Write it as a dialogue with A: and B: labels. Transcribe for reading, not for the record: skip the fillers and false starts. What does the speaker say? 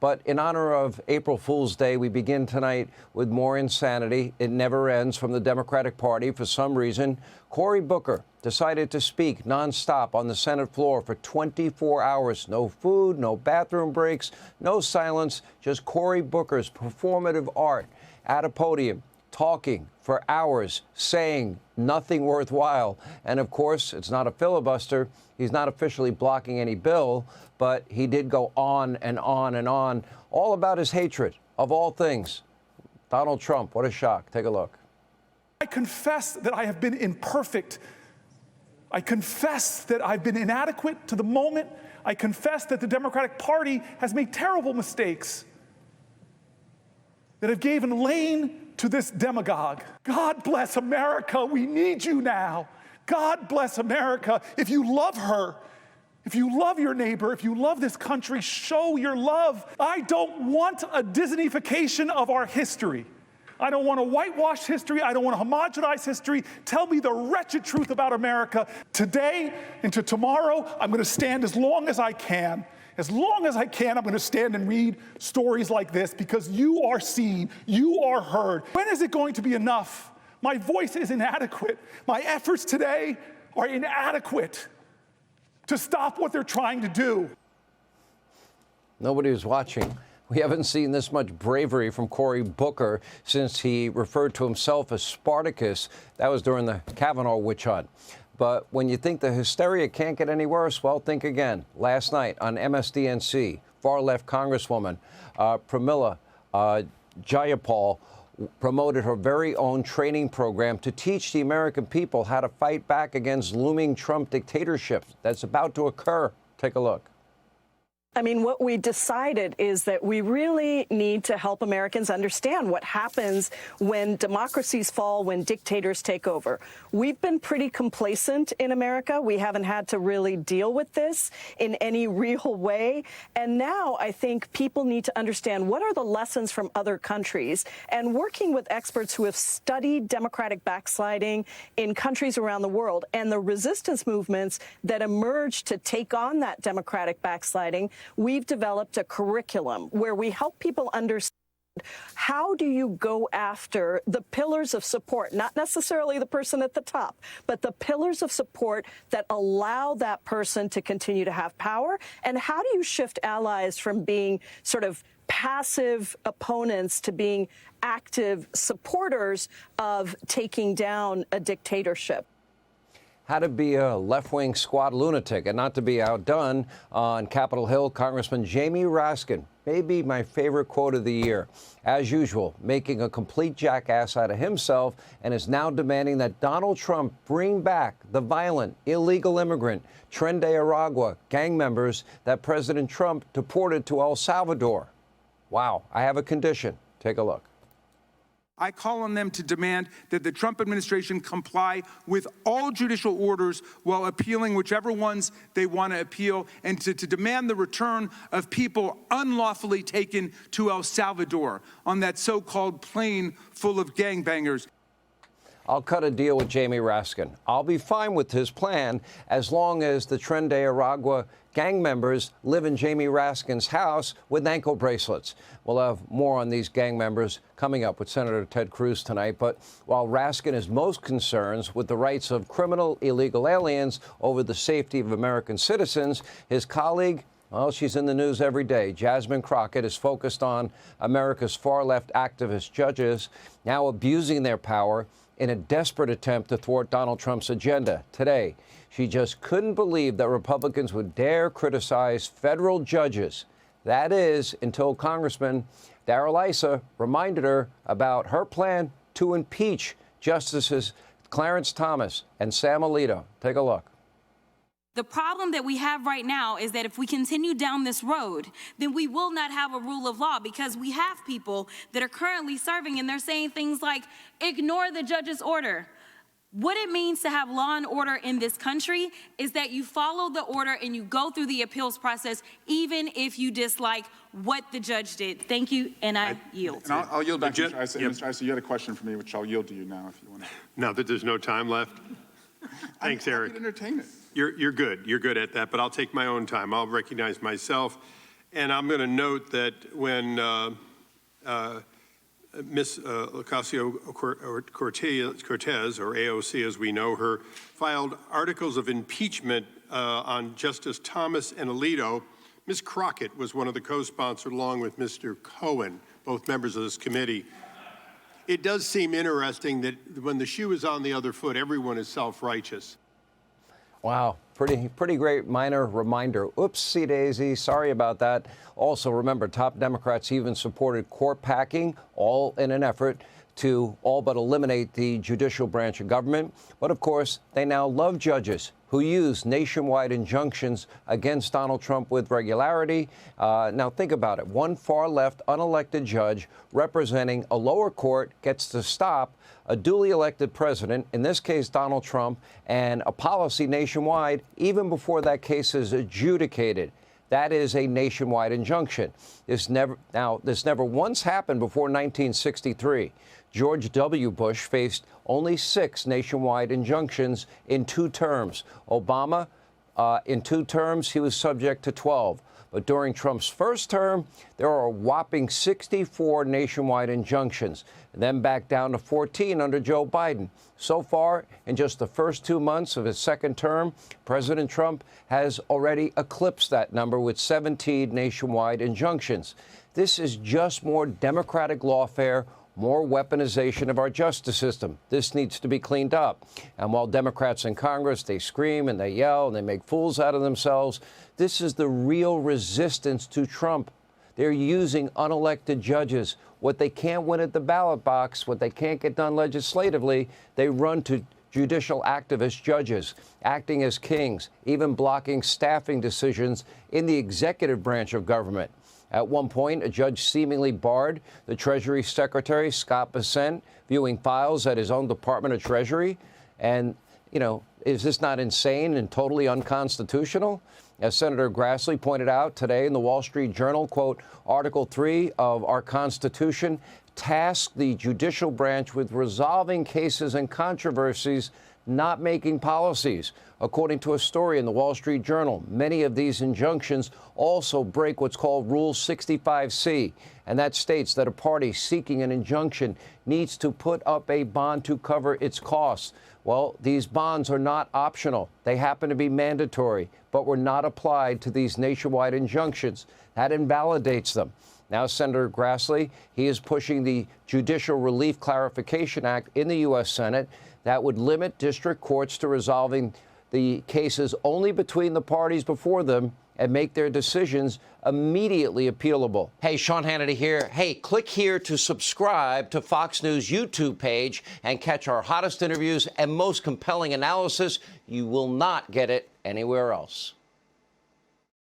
A: But in honor of April Fool's Day, we begin tonight with more insanity. It never ends from the Democratic Party. For some reason, Cory Booker decided to speak nonstop on the Senate floor for 24 hours. No food, no bathroom breaks, no silence, just Cory Booker's performative art at a podium, talking for hours, saying nothing worthwhile. And of course, it's not a filibuster. He's not officially blocking any bill, but he did go on and on and on, all about his hatred of all things. Donald Trump, what a shock. Take a look.
B: I confess that I have been imperfect. I confess that I've been inadequate to the moment. I confess that the Democratic Party has made terrible mistakes that have given lane to this demagogue. God bless America. We need you now. God bless America. If you love her, if you love your neighbor, if you love this country, show your love. I don't want a Disneyfication of our history. I don't want to whitewash history. I don't want to homogenize history. Tell me the wretched truth about America. Today into tomorrow, I'm going to stand as long as I can. As long as I can, I'm going to stand and read stories like this because you are seen, you are heard. When is it going to be enough? My voice is inadequate. My efforts today are inadequate to stop what they're trying to do.
A: Nobody was watching. We haven't seen this much bravery from Cory Booker since he referred to himself as Spartacus. That was during the Kavanaugh witch hunt. But when you think the hysteria can't get any worse, well, think again. Last night on MSDNC, far-left Congresswoman Pramila Jayapal promoted her very own training program to teach the American people how to fight back against looming Trump dictatorship that's about to occur. Take a look.
C: I mean, what we decided is that we really need to help Americans understand what happens when democracies fall, when dictators take over. We've been pretty complacent in America. We haven't had to really deal with this in any real way. And now I think people need to understand what are the lessons from other countries, and working with experts who have studied democratic backsliding in countries around the world and the resistance movements that emerged to take on that democratic backsliding. We've developed a curriculum where we help people understand how do you go after the pillars of support, not necessarily the person at the top, but the pillars of support that allow that person to continue to have power, and how do you shift allies from being sort of passive opponents to being active supporters of taking down a dictatorship.
A: How to be a left-wing squad lunatic. And not to be outdone, on Capitol Hill, Congressman Jamie Raskin, maybe my favorite quote of the year. As usual, making a complete jackass out of himself, and is now demanding that Donald Trump bring back the violent, illegal immigrant, Tren de Aragua gang members that President Trump deported to El Salvador. Wow, I have a condition. Take a look.
D: I call on them to demand that the Trump administration comply with all judicial orders while appealing whichever ones they want to appeal, and to demand the return of people unlawfully taken to El Salvador on that so-called plane full of gangbangers.
A: I'll cut a deal with Jamie Raskin. I'll be fine with his plan as long as the Tren de Aragua gang members live in Jamie Raskin's house with ankle bracelets. We'll have more on these gang members coming up with Senator Ted Cruz tonight. But while Raskin is most concerned with the rights of criminal illegal aliens over the safety of American citizens, his colleague, well, she's in the news every day, Jasmine Crockett, is focused on America's far-left activist judges now abusing their power in a desperate attempt to thwart Donald Trump's agenda. Today, she just couldn't believe that Republicans would dare criticize federal judges. That is, until Congressman Darrell Issa reminded her about her plan to impeach Justices Clarence Thomas and Sam Alito. Take a look.
E: The problem that we have right now is that if we continue down this road, then we will not have a rule of law, because we have people that are currently serving and they're saying things like, ignore the judge's order. What it means to have law and order in this country is that you follow the order and you go through the appeals process, even if you dislike what the judge did. Thank you, and I yield.
F: And I'll yield back to Mr. Issa. Mr. Issa, you had a question for me, which I'll yield to you now if you want to.
G: Now that there's no time left. Thanks, Eric.
F: Entertain it.
G: You're good. You're good at that, but I'll take my own time. I'll recognize myself And I'm going to note that when Ms. Ocasio-Cortez, or AOC as we know her, filed articles of impeachment on Justice Thomas and Alito, Ms. Crockett was one of the co-sponsors along with Mr. Cohen, both members of this committee. It does seem interesting that when the shoe is on the other foot, everyone is self-righteous.
A: Wow, pretty great minor reminder. Oopsie daisy, sorry about that. Also, remember, top Democrats even supported court packing, all in an effort to all but eliminate the judicial branch of government. But of course, they now love judges who use nationwide injunctions against Donald Trump with regularity. Now think about it. One far-left unelected judge representing a lower court gets to stop a duly elected president, in this case Donald Trump, and a policy nationwide even before that case is adjudicated. That is a nationwide injunction. This never once happened before 1963. George W. Bush faced only 6 nationwide injunctions in 2 terms. Obama, in 2 terms, he was subject to 12. But during Trump's first term, there are a whopping 64 nationwide injunctions, and then back down to 14 under Joe Biden. So far, in just the first 2 months of his second term, President Trump has already eclipsed that number with 17 nationwide injunctions. This is just more Democratic lawfare, more weaponization of our justice system. This needs to be cleaned up. And while Democrats in Congress, they scream and they yell and they make fools out of themselves, this is the real resistance to Trump. They're using unelected judges. What they can't win at the ballot box, what they can't get done legislatively, they run to judicial activist judges, acting as kings, even blocking staffing decisions in the executive branch of government. At one point, a judge seemingly barred the Treasury Secretary, Scott Bessent, viewing files at his own Department of Treasury. And, you know, is this not insane and totally unconstitutional? As Senator Grassley pointed out today in the Wall Street Journal, quote, Article 3 of our Constitution tasks the judicial branch with resolving cases and controversies, not making policies. According to a story in the Wall Street Journal, many of these injunctions also break what's called Rule 65C, and that states that a party seeking an injunction needs to put up a bond to cover its costs. Well, these bonds are not optional. They happen to be mandatory, but were not applied to these nationwide injunctions. That invalidates them. Now, Senator Grassley, he is pushing the Judicial Relief Clarification Act in the U.S. Senate that would limit district courts to resolving the cases only between the parties before them and make their decisions immediately appealable. Hey, Sean Hannity here. Hey, click here to subscribe to Fox News YouTube page and catch our hottest interviews and most compelling analysis. You will not get it anywhere else.